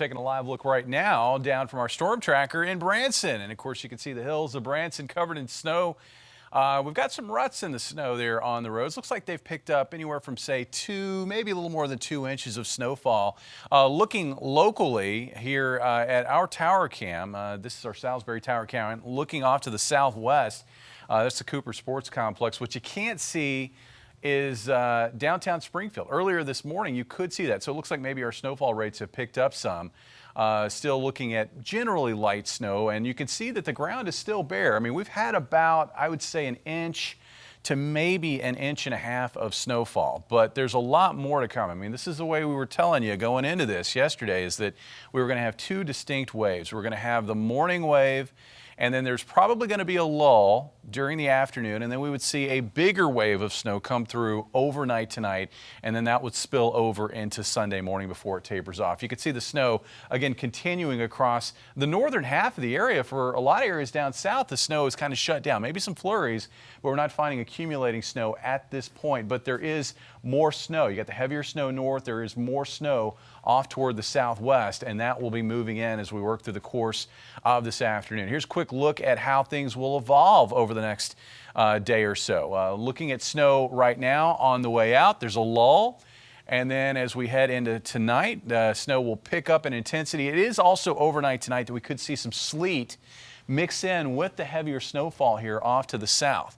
taking a live look right now down from our storm tracker in Branson. And of course, you can see the hills of Branson covered in snow. We've got some ruts in the snow there on the roads. Looks like they've picked up anywhere from, say, 2, maybe a little more than 2 inches of snowfall. Looking locally here at our tower cam, this is our Salisbury Tower Cam, looking off to the southwest. That's the Cooper Sports Complex. What you can't see is downtown Springfield. Earlier this morning, you could see that. So it looks like maybe our snowfall rates have picked up some. Still looking at generally light snow, and you can see that the ground is still bare. I mean, we've had about, I would say, 1 inch to maybe 1.5 inches of snowfall, but there's a lot more to come. I mean, this is the way we were telling you going into this yesterday, is that we were going to have 2 distinct waves. We're going to have the morning wave, and then there's probably going to be a lull during the afternoon, and then we would see a bigger wave of snow come through overnight tonight, and then that would spill over into Sunday morning before it tapers off. You can see the snow, again, continuing across the northern half of the area. For a lot of areas down south, the snow is kind of shut down. Maybe some flurries, but we're not finding accumulating snow at this point. But there is more snow. You got the heavier snow north. There is more snow off toward the southwest, and that will be moving in as we work through the course of this afternoon. Here's a quick look at how things will evolve over the next day or so. Looking at snow right now on the way out, there's a lull. And then as we head into tonight, snow will pick up in intensity. It is also overnight tonight that we could see some sleet mix in with the heavier snowfall here off to the south.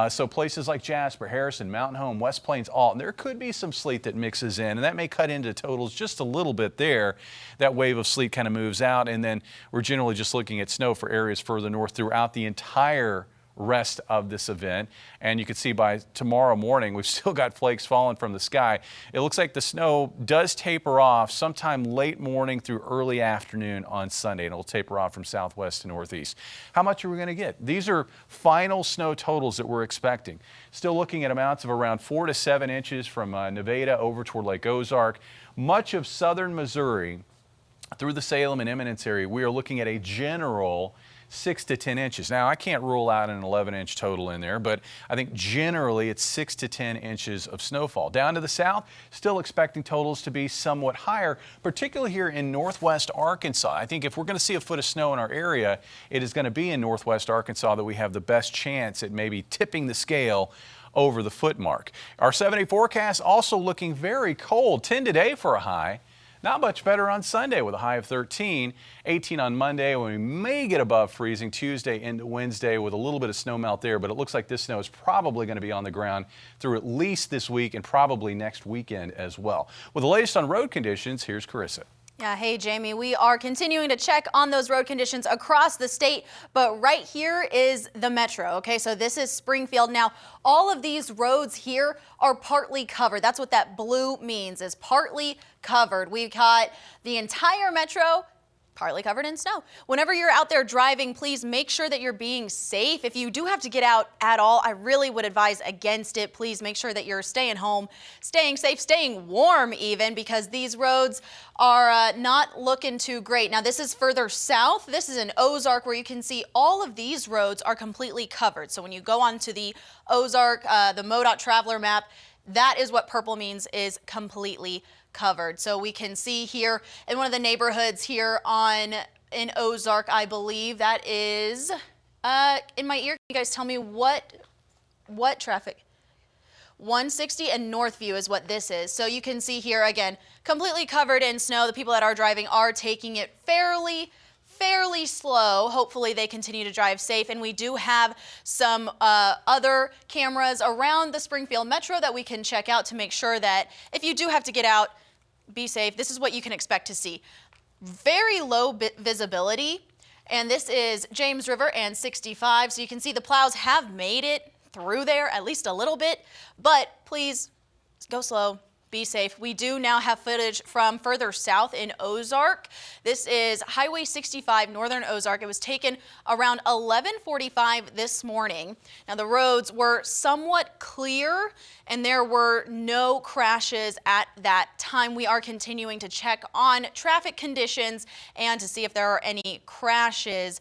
So places like Jasper, Harrison, Mountain Home, West Plains, Alton, there could be some sleet that mixes in, and that may cut into totals just a little bit there. That wave of sleet kind of moves out, and then we're generally just looking at snow for areas further north throughout the entire rest of this event. And you can see by tomorrow morning, we've still got flakes falling from the sky. It looks like the snow does taper off sometime late morning through early afternoon on Sunday, and it'll taper off from southwest to northeast. How much are we going to get? These are final snow totals that we're expecting. Still looking at amounts of around 4 to 7 inches from Nevada over toward Lake Ozark. Much of southern Missouri through the Salem and Eminence area, we are looking at a general 6 to 10 inches. Now, I can't rule out an 11-inch total in there, but I think generally it's 6 to 10 inches of snowfall. Down to the south, still expecting totals to be somewhat higher, particularly here in northwest Arkansas. I think if we're going to see a foot of snow in our area, it is going to be in northwest Arkansas that we have the best chance at maybe tipping the scale over the foot mark. Our 7-day forecast also looking very cold. 10 today for a high. Not much better on Sunday with a high of 13, 18 on Monday when we may get above freezing, Tuesday into Wednesday with a little bit of snow melt there, but it looks like this snow is probably going to be on the ground through at least this week and probably next weekend as well. With the latest on road conditions, here's Carissa. Yeah, hey Jamie, we are continuing to check on those road conditions across the state, but right here is the metro, okay? So this is Springfield. Now, all of these roads here are partly covered. That's what that blue means, is partly covered. We've got the entire metro partly covered in snow. Whenever you're out there driving, please make sure that you're being safe. If you do have to get out at all, I really would advise against it. Please make sure that you're staying home, staying safe, staying warm even, because these roads are not looking too great. Now, this is further south. This is in Ozark, where you can see all of these roads are completely covered. So when you go onto the Ozark, the MoDOT Traveler map, that is what purple means, is completely covered. So we can see here in one of the neighborhoods here in Ozark, I believe that is in my ear. Can you guys tell me what traffic? 160 and Northview is what this is. So you can see here again, completely covered in snow. The people that are driving are taking it fairly slow. Hopefully they continue to drive safe, and we do have some other cameras around the Springfield Metro that we can check out to make sure that if you do have to get out, be safe. This is what you can expect to see. Very low visibility, and this is James River and 65, so you can see the plows have made it through there at least a little bit, but please go slow. Be safe. We do now have footage from further south in Ozark. This is Highway 65, northern Ozark. It was taken around 11:45 this morning. Now, the roads were somewhat clear and there were no crashes at that time. We are continuing to check on traffic conditions and to see if there are any crashes